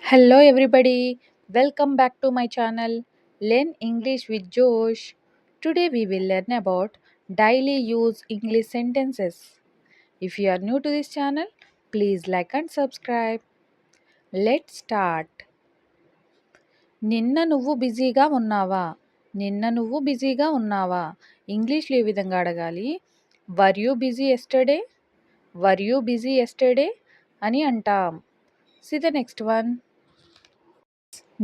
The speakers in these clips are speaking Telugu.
Hello, everybody. Welcome back to my channel, Learn English with Josh. Today, we will learn about daily use English sentences. If you are new to this channel, please like and subscribe. Let's start. నిన్న నువ్వు బిజీగా ఉన్నావా? నిన్న నువ్వు బిజీగా ఉన్నావా? ఇంగ్లీష్లో ఏ విధంగా అడగాలి? Were you busy yesterday? Were you busy yesterday అని అంటాం. See the next one.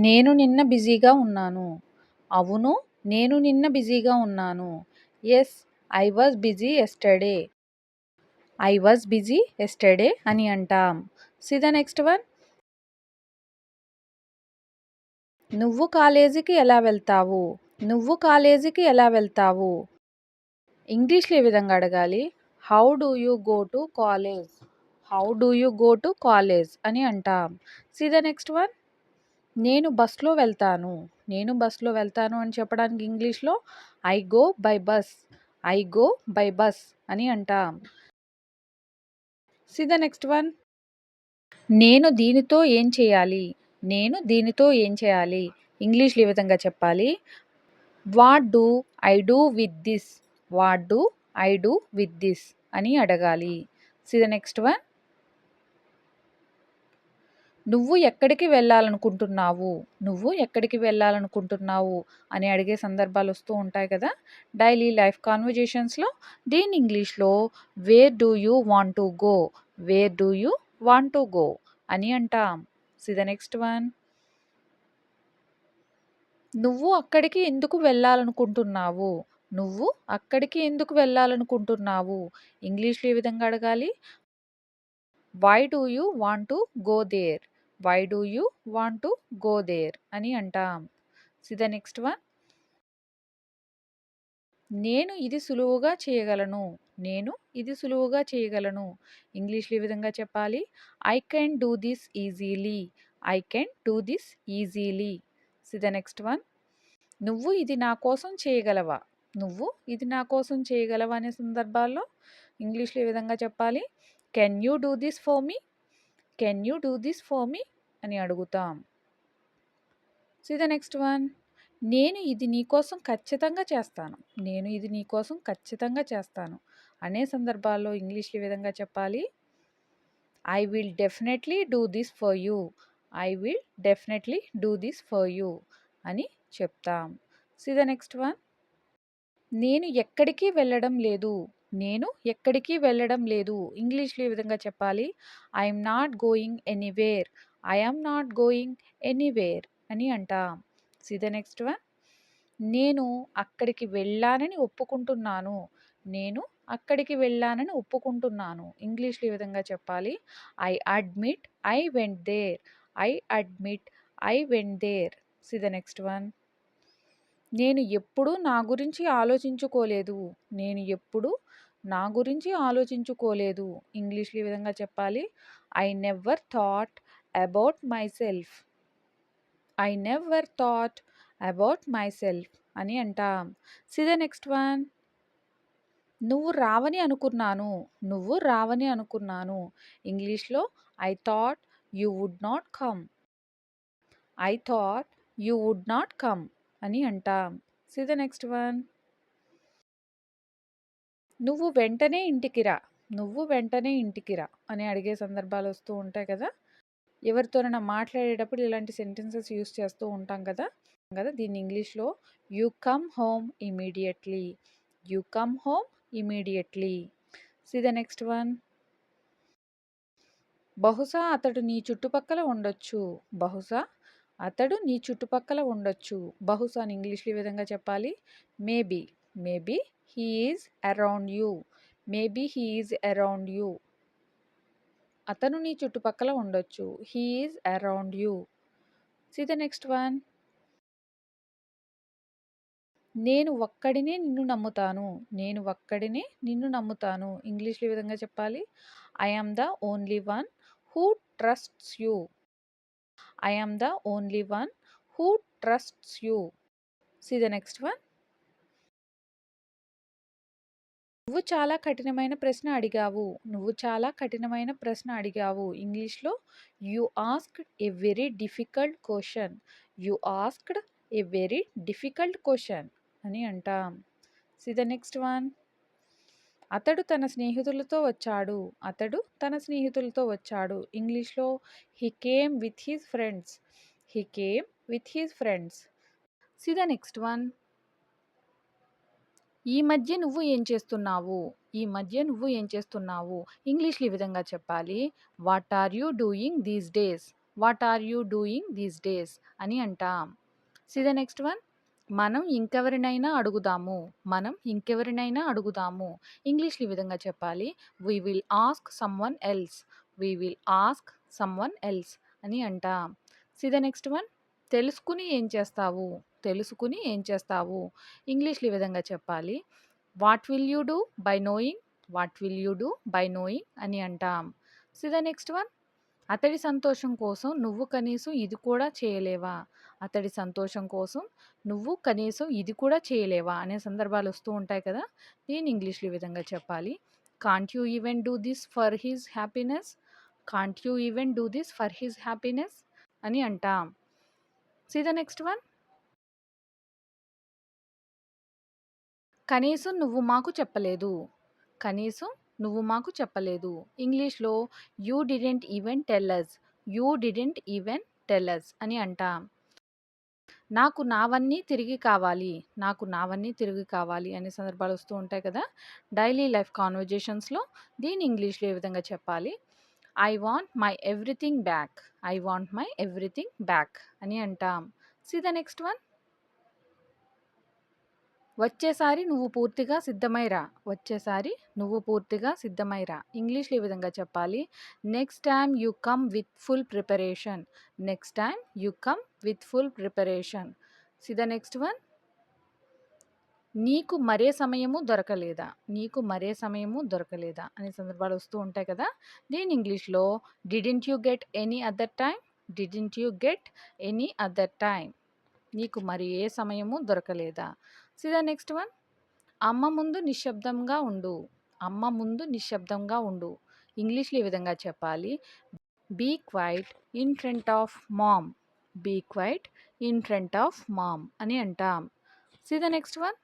నేను నిన్న బిజీగా ఉన్నాను. అవును, నేను నిన్న బిజీగా ఉన్నాను. Yes, I was busy yesterday. I was busy yesterday అని అంటాం. See the next one. నువ్వు కాలేజీకి ఎలా వెళ్తావు? నువ్వు కాలేజీకి ఎలా వెళ్తావు? ఇంగ్లీష్లో ఏ విధంగా అడగాలి? How do you go to college? How do you go to college అని అంటాం. See the next one. నేను బస్లో వెళ్తాను. నేను బస్లో వెళ్తాను అని చెప్పడానికి ఇంగ్లీష్లో I go by bus. I go by bus అని అంటాం. See the next one. నేను దీనితో ఏం చేయాలి? నేను దీనితో ఏం చేయాలి? ఇంగ్లీష్లో ఈ విధంగా చెప్పాలి. What do I do with this? What do I do with this అని అడగాలి. C the next one. నువ్వు ఎక్కడికి వెళ్ళాలనుకుంటున్నావు? నువ్వు ఎక్కడికి వెళ్ళాలనుకుంటున్నావు అని అడిగే సందర్భాలు వస్తూ ఉంటాయి కదా డైలీ లైఫ్ కాన్వర్జేషన్స్లో. దీని ఇంగ్లీష్లో where do you want to go? Where do you want to go అని అంటాం. See the next one. నువ్వు అక్కడికి ఎందుకు వెళ్ళాలనుకుంటున్నావు? నువ్వు అక్కడికి ఎందుకు వెళ్ళాలనుకుంటున్నావు? ఇంగ్లీష్లో ఏ విధంగా అడగాలి? Why do you want to go there? Why do you want to go there అని అంటాం. See the next one. నేను ఇది సులువుగా చేయగలను. నేను ఇది సులువుగా చేయగలను. ఇంగ్లీష్లో ఈ విధంగా చెప్పాలి. I can do this easily. I can do this easily. C the next one. నువ్వు ఇది నా కోసం చేయగలవా? నువ్వు ఇది నా కోసం చేయగలవా అనే సందర్భాల్లో ఇంగ్లీష్లో ఈ విధంగా చెప్పాలి. Can you do this for me? Can you do this for me అని అడుగుతాం. C the next one. నేను ఇది నీకోసం ఖచ్చితంగా చేస్తాను. నేను ఇది నీకోసం ఖచ్చితంగా చేస్తాను అనే సందర్భాల్లో ఇంగ్లీష్లో ఈ విధంగా చెప్పాలి. I will definitely do this for you. I will definitely do this for you అని చెప్తాం. C the next one. నేను ఎక్కడికి వెళ్ళడం లేదు. నేను ఎక్కడికి వెళ్ళడం లేదు. ఇంగ్లీష్లో ఈ విధంగా చెప్పాలి. I'm not going anywhere. I'm not going anywhere అని అంటాం. See the next one. నేను అక్కడికి వెళ్ళానని ఒప్పుకుంటున్నాను. నేను అక్కడికి వెళ్ళానని ఒప్పుకుంటున్నాను. ఇంగ్లీష్లో ఈ విధంగా చెప్పాలి. I admit I went there. I admit I went there. See the next one. నేను ఎప్పుడూ నా గురించి ఆలోచించుకోలేదు. నేను ఎప్పుడూ నా గురించి ఆలోచించుకోలేదు. ఇంగ్లీష్లో ఈ విధంగా చెప్పాలి. I never thought about myself. I never thought about myself అని అంటాం. See the next one. నువ్వు రావని అనుకున్నాను. నువ్వు రావని అనుకున్నాను. ఇంగ్లీష్లో I thought you would not come. I thought you would not come అని అంటాం. See the next one. నువ్వు వెంటనే ఇంటికి రా. నువ్వు వెంటనే ఇంటికి రా అని అడిగే సందర్భాలు వస్తూ ఉంటాయి కదా. ఎవరితోనైనా మాట్లాడేటప్పుడు ఇలాంటి సెంటెన్సెస్ యూస్ చేస్తూ ఉంటాం కదా. దీన్ని ఇంగ్లీష్లో you come home immediately. You come home immediately. C the next one. బహుశా అతడు నీ చుట్టుపక్కల ఉండొచ్చు. బహుశా అతడు నీ చుట్టుపక్కల ఉండొచ్చు. బహుశా అని ఇంగ్లీష్లో ఈ విధంగా చెప్పాలి. Maybe. Maybe he is around you. Maybe he is around you. అతను నీ చుట్టుపక్కల ఉండొచ్చు. He is around you. C the next one. నేను ఒక్కడినే నిన్ను నమ్ముతాను. నేను ఒక్కడినే నిన్ను నమ్ముతాను. ఇంగ్లీష్లో ఈ విధంగా చెప్పాలి. I am the only one who trusts you. I am the only one who trusts you. C the next one. నువ్వు చాలా కఠినమైన ప్రశ్న అడిగావు. నువ్వు చాలా కఠినమైన ప్రశ్న అడిగావు. ఇంగ్లీష్‌లో you asked a very difficult question. You asked a very difficult question అని అంటాం. See the next one. అతడు తన స్నేహితులతో వచ్చాడు. అతడు తన స్నేహితులతో వచ్చాడు. ఇంగ్లీష్‌లో he came with his friends. He came with his friends. See the next one. ఈ మధ్య నువ్వు ఏం చేస్తున్నావు? ఈ మధ్య నువ్వు ఏం చేస్తున్నావు? ఇంగ్లీష్‌లో ఈ విధంగా చెప్పాలి. What are you doing these days? What are you doing these days అని అంటాం. See the next one. మనం ఇంకెవరినైనా అడుగుదాము. మనం ఇంకెవరినైనా అడుగుదాము. ఇంగ్లీష్‌లో ఈ విధంగా చెప్పాలి. We will ask someone else. We will ask someone else అని అంటాం. See the next one. తెలుసుకుని ఏం చేస్తావు? తెలుసుకుని ఏం చేస్తావు? ఇంగ్లీష్‌లో ఈ విధంగా చెప్పాలి. What will you do by knowing? What will you do by knowing అని అంటాం. See the next one. అతడి సంతోషం కోసం నువ్వు కనీసం ఇది కూడా చేయలేవా? అతడి సంతోషం కోసం నువ్వు కనీసం ఇది కూడా చేయలేవా అనే సందర్భాలు వస్తూ ఉంటాయి కదా! దీన్ని ఇంగ్లీష్‌లో ఈ విధంగా చెప్పాలి. Can't you even do this for his happiness? Can't you even do this for his happiness అని అంటాం. See the next one. కనీసం నువ్వు మాకు చెప్పలేదు. కనీసం నువ్వు మాకు చెప్పలేదు. ఇంగ్లీష్‌లో you didn't even tell us. You didn't even tell us అని అంటాం. నాకు నావన్నీ తిరిగి కావాలి. నాకు నావన్నీ తిరిగి కావాలి అనే సందర్భాలు వస్తూ ఉంటాయి కదా! డైలీ లైఫ్ కాన్వర్జేషన్స్‌లో దీన్ని ఇంగ్లీష్‌లో ఏ విధంగా చెప్పాలి? I want my everything back. I want my everything back అని అంటాం. See the next one. వచ్చేసారి నువ్వు పూర్తిగా సిద్ధమై రా. వచ్చేసారి నువ్వు పూర్తిగా సిద్ధమై రా. ఇంగ్లీష్‌లో ఈ విధంగా చెప్పాలి. Next time you come with full preparation. Next time you come with full preparation. See the next one. నీకు మరే సమయము దొరకలేదా? నీకు మరే సమయము దొరకలేదా? అనే సందర్భాలు వస్తూ ఉంటాయి కదా! దీన్ని ఇంగ్లీష్‌లో didn't you get any other time? Didn't you get any other time? నీకు మరి ఏ సమయము దొరకలేదా? See the next one. అమ్మ ముందు నిశ్శబ్దంగా ఉండు. అమ్మ ముందు నిశ్శబ్దంగా ఉండు. ఇంగ్లీష్‌లో ఈ విధంగా చెప్పాలి. Be quiet in front of mom. Be quiet in front of mom అని అంటాం. See the next one.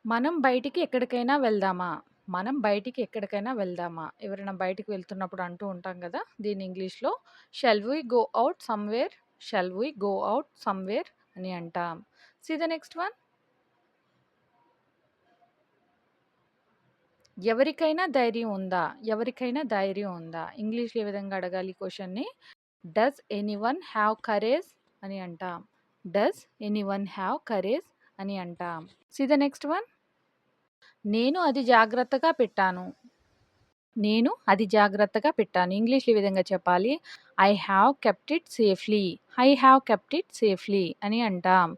మనం బయటికి ఎక్కడికైనా వెళ్దామా? మనం బయటికి ఎక్కడికైనా వెళ్దామా? ఎవరైనా బయటికి వెళ్తున్నప్పుడు అంటూ ఉంటాం కదా! దీన్ని ఇంగ్లీష్‌లో shall we go out somewhere? Shall we go out somewhere అని అంటాం. See the next one. ఎవరికైనా ధైర్యం ఉందా? ఎవరికైనా ధైర్యం ఉందా? ఇంగ్లీష్‌లో ఏ విధంగా అడగాలి ఈ క్వెషన్‌ని? డస్ ఎనీవన్ హావ్ కరేజ్ అని అంటాం. డస్ ఎనీవన్ హావ్ కరేజ్ అని అంటాం. See the next one. నేను అది జాగ్రత్తగా పెట్టాను. నేను అది జాగ్రత్తగా పెట్టాను. ఇంగ్లీష్‌లో ఈ విధంగా చెప్పాలి. I have kept it safely. I have kept it safely అని అంటాం.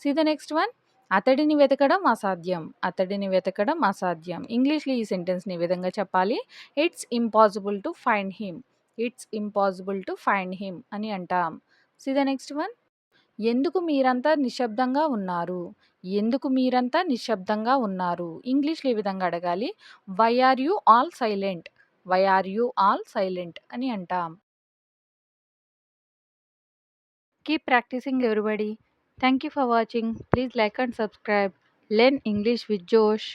See the next one. అతడిని వెతకడం అసాధ్యం. అతడిని వెతకడం అసాధ్యం. ఇంగ్లీష్‌లో ఈ సెంటెన్స్‌ని ఈ విధంగా చెప్పాలి. It's impossible to find him. It's impossible to find him అని అంటాం. See the next one. ఎందుకు మీరంతా నిశ్శబ్దంగా ఉన్నారు? ఎందుకు మీరంతా నిశ్శబ్దంగా ఉన్నారు? ఇంగ్లీష్‌లో ఈ విధంగా అడగాలి. Why are you all silent? Why are you all silent అని అంటాం. Keep practising everybody. Thank you for watching. Please like and subscribe. Learn English with జోష్.